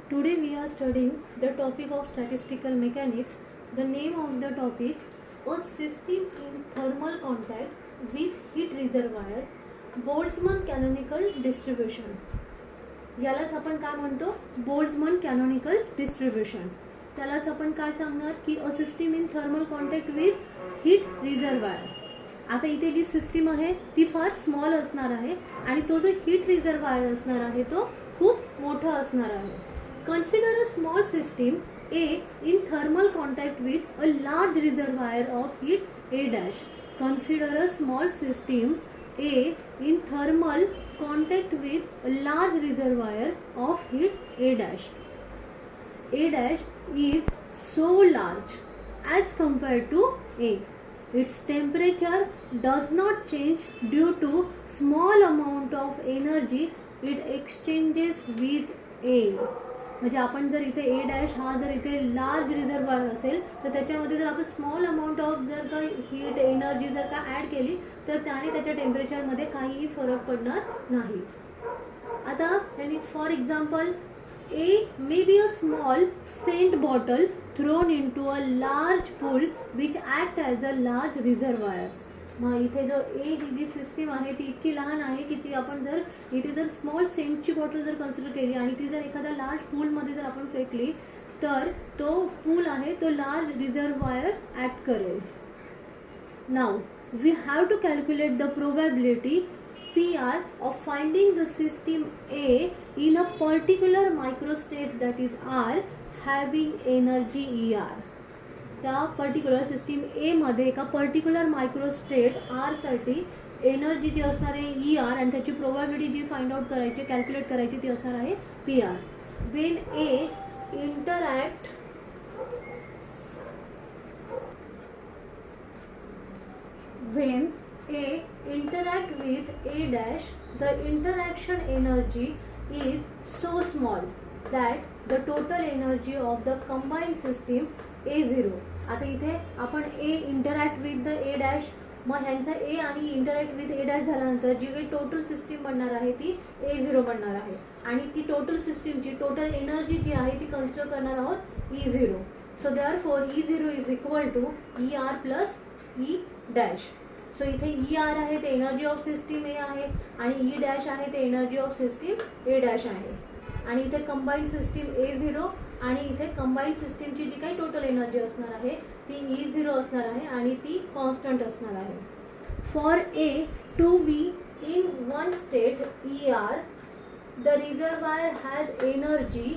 Today we are studying the topic of statistical mechanics. The name of the topic: a system in thermal contact with heat reservoir, Boltzmann canonical distribution. यालाच आपण काय म्हणतो? Boltzmann canonical distribution. त्यालाच आपण काय सांगणार की a system in thermal contact with heat reservoir. आता इथे जी सिस्टीम आहे ती फार स्मॉल असणार आहे आणि तो जो हीट रिझर्वायर असणार आहे तो खूप मोठा असणार आहे. Consider a small system A in thermal contact with a large reservoir of heat A dash. Consider a small system A in thermal contact with a large reservoir of heat A dash. A dash is so large as compared to A. Its temperature does not change due to small amount of energy it exchanges with A. म्हणजे आपण जर इथे A dash हा जर इथे large reservoir असेल तर त्याच्यामध्ये जर आपण स्मॉल अमाऊंट ऑफ जर का हीट एनर्जी जर का ॲड केली तर त्याने त्याच्या टेम्परेचरमध्ये काहीही फरक पडणार नाही. आता आणि for example A may be a small scent bottle thrown into a large pool which act as a large reservoir. मग इथे जो ए ही जी सिस्टीम आहे ती इतकी लहान आहे की ती आपण जर इथे जर स्मॉल सेंटची बॉटल जर कन्सिडर केली आणि ती जर एखाद्या लार्ज पूलमध्ये जर आपण फेकली तर तो पूल आहे तो लार्ज रिझर्वायर ॲक्ट करेल. Now we have to calculate the probability PR of finding the system A in a particular microstate that is R having energy ER. त्या पर्टिक्युलर सिस्टीम ए मध्ये एका पर्टिक्युलर मायक्रोस्टेट आर साठी energy जी असणार आहे E R आणि त्याची probability जी find out करायची calculate करायची ती असणार आहे P R. When a interact when A interact with A dash, the interaction energy is so small that the total energy of the combined system A0. आता इथे आपण A interact with the A dash, मग ह्यांचा A आणि interact with A dash झाल्यानंतर जी काही total system बनणार आहे ती A0 बनणार आहे आणि ती टोटल सिस्टीमची टोटल एनर्जी जी आहे ती कन्सिडर करणार आहोत E0. So therefore E0 is equal to ER plus E dash. So इथे ई आर आहे ते एनर्जी ऑफ सिस्टीम ए आहे आणि ई डॅश आहे ते energy of system A dash आहे आणि इथे कंबाईंड सिस्टीम A0 आणि इथे कंबाईंड सिस्टीमची जी काही टोटल एनर्जी असणार आहे ती E0 असणार आहे आणि ती कॉन्स्टंट असणार आहे. For A to B in one state ER the reservoir has energy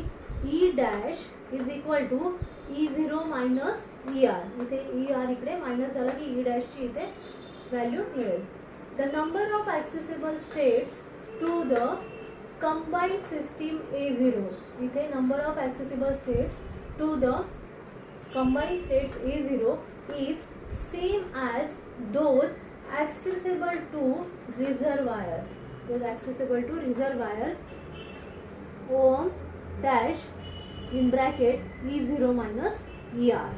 E dash is equal to E0 minus ER. इथे ER इकडे मायनस झाला की ई डॅशची इथे value मिळेल. The number of accessible states to the combined system A0. इथे number of accessible states to the combined states A0 is same as those accessible to reservoir. Those accessible to reservoir ohm dash in bracket E0 minus ER.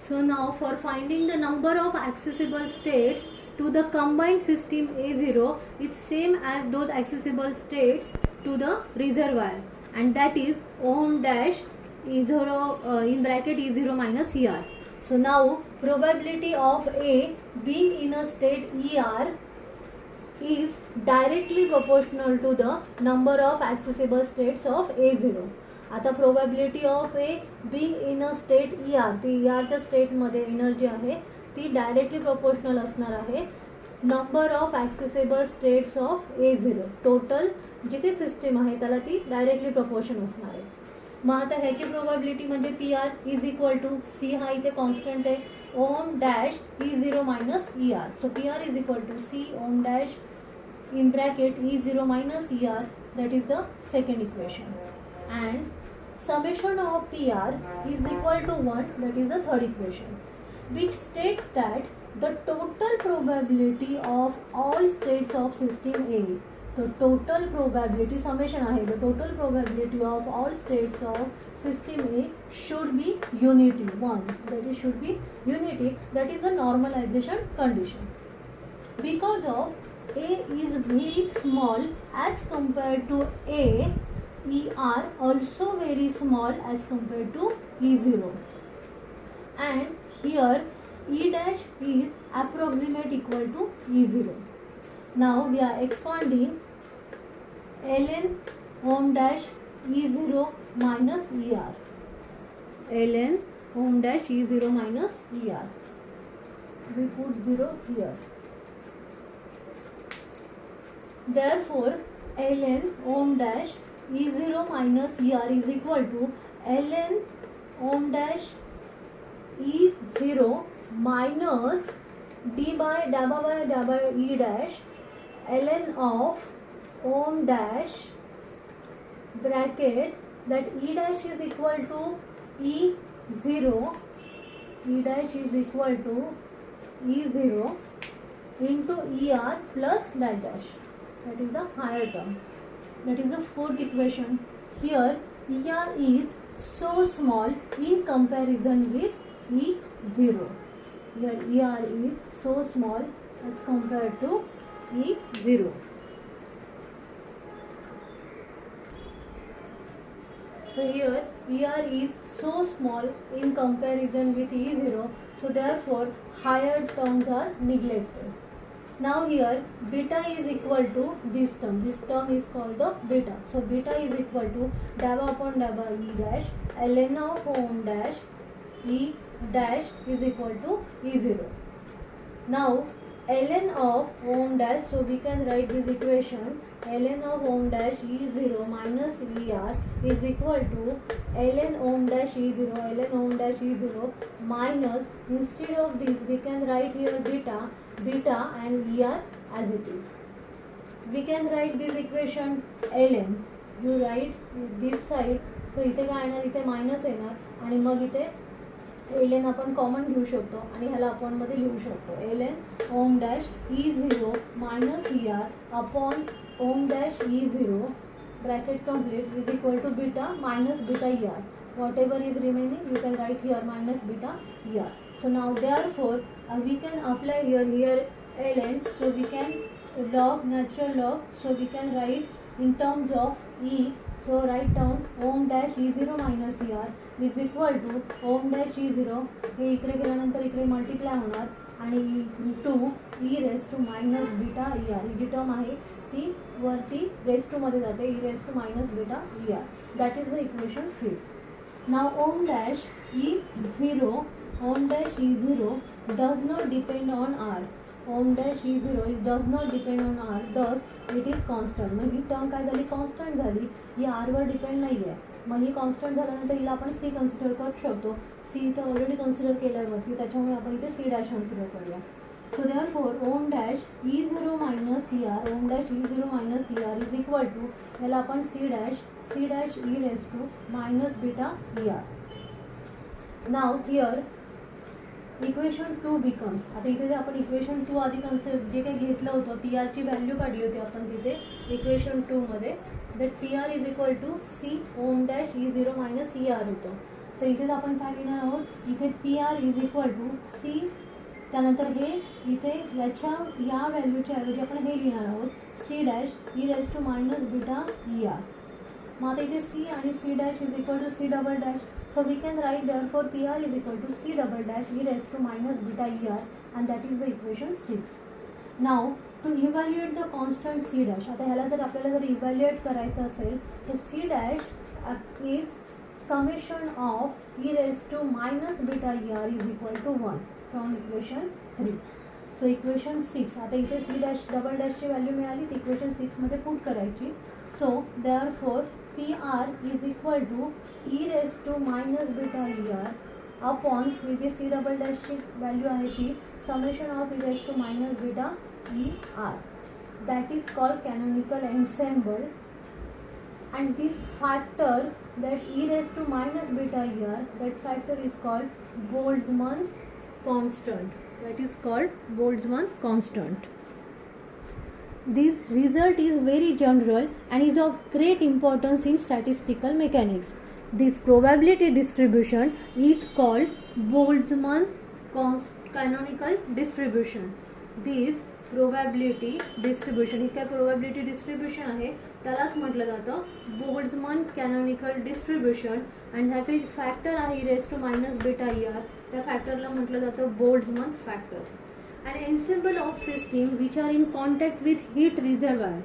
So now for finding the number of accessible states to the combined system A0, it's same as those accessible states to the reservoir and that is ohm dash E0 in bracket E0 minus ER. So now probability of A being in a state ER is directly proportional to the number of accessible states of A0. आता probability of a being in a state E R, ती ई आरच्या स्टेटमध्ये energy आहे ती directly proportional असणार आहे number of accessible states of A0. Total जी काही system आहे त्याला ती डायरेक्टली प्रपोर्शन असणार आहे. मग आता ह्याची प्रोबॅबिलिटी म्हणजे P R is equal to C हा इथे कॉन्स्टंट आहे ohm dash E0 minus ER. So P R is equal to C ohm dash in bracket E0 minus ER. That is the second equation. And summation of PR is equal to 1, that is the third equation, which states that the total probability of all states of system A, the total probability summation आहे, the total probability of all states of system A should be unity 1, that is should be unity, that is the normalization condition. Because of A is very small as compared to A, ER also very small as compared to E0, and here E dash is approximate equal to E0. Now we are expanding ln ohm dash E0 minus ER. ln ohm dash E0 minus ER. We put 0 here. Therefore, ln ohm dash E0 minus ER is equal to ln ohm dash E0 minus d by E dash ln of ohm dash bracket, that E dash is equal to E0, E dash is equal to E0 into ER plus that dash. That is the higher term. That is the fourth equation. Here ER is so small in comparison with E0. Here ER is so small as compared to E0. So here ER is so small in comparison with E0, so therefore higher terms are neglected. Now here beta is equal to this term is called the beta. So beta is equal to dabba upon dabba E dash ln of ohm dash E dash is equal to E0. Now ln of ohm dash, so we can write this equation ln of ohm dash E0 minus ER is equal to ln ohm dash E0 minus, instead of this we can write here beta and ER as it is. We can write this equation ln, you write this side, so इथे काय येणार, इथे minus येणार आणि मग इथे ln आपण common घेऊ शकतो आणि ह्याला आपण मध्ये लिहू शकतो ln ohm dash E0 minus ER upon ohm dash E0 bracket complete is equal to beta minus beta ER. Whatever is remaining you can write here minus beta ER. So now therefore we can apply here ln, so we can log, natural log, so we can write in terms of E. So write down ohm dash E0 minus ER is equal to ohm dash E0 हे इकडे गेल्यानंतर इकडे multiply होणार आणि 2 e raise to minus beta ER ही जी term आहे ती वरती रेस टू मध्ये जाते e raise to minus beta ER. That is the equation 5. Now ohm dash E0 does not depend on R. Ohm dash E0 does not depend on R, thus it is constant. Mug he term काय झाली, constant झाली, ही R वर depend नाही आहे. मग ही constant झाल्यानंतर हिला आपण C consider करू शकतो. C इथं ऑलरेडी कन्सिडर केल्यावरती त्याच्यामुळे आपण इथे C डॅश कन्सिडर करूया. So therefore ohm dash E0 minus ER is equal to, याला आपण C dash e raised to minus beta ER. Now here equation 2 becomes, आता इथे जे आपण इक्वेशन 2 आधी कन्सेप्ट जे काही घेतलं होतं PR ची व्हॅल्यू काढली होती आपण तिथे इक्वेशन 2 मध्ये, that PR is equal to C ohm dash E0 minus ER होतं. तर इथे आपण काय लिहिणार आहोत, इथे PR is equal to C, त्यानंतर हे इथे या व्हॅल्यूच्या ऐवजी आपण हे लिहिणार आहोत C dash e raise to minus beta ER. मग आता इथे C आणि C dash is equal to C double dash, so we can write therefore PR is equal to C double dash e raised to minus beta ER, and that is the equation 6. Now to evaluate the constant C dash, आता ह्याला जर आपल्याला जर evaluate करायचं असेल तर C dash is summation of e raised to minus beta ER is equal to 1 from equation 3. So equation 6, आता इथे C dash डबल डॅशची व्हॅल्यू मिळाली ती इक्वेशन 6 मध्ये पुट करायची. So therefore PR is equal to e raised to minus beta ER upon ji C double dash ची value आहे ती summation of e raised to minus beta ER. That is called canonical ensemble, and this factor that e raised to minus beta ER, that factor is called Boltzmann constant. That is called Boltzmann constant. This result is very general and is of great importance in statistical mechanics. This probability distribution is called Boltzmann canonical distribution. This probability distribution. ही काय probability distribution आहे त्यालाच म्हटलं जातं Boltzmann canonical distribution. आणि हा काही factor आहे e⁻βER, त्या फॅक्टरला म्हटलं जातं Boltzmann factor. An ensemble of system which are in contact with heat reservoir.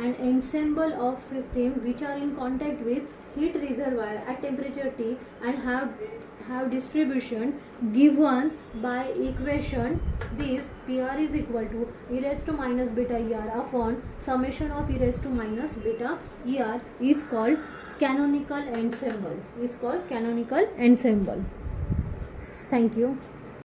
An ensemble of system which are in contact with heat reservoir at temperature T and have distribution given by equation this PR is equal to e⁻βER upon summation of e⁻βER is called canonical ensemble. Is called canonical ensemble. Thank you.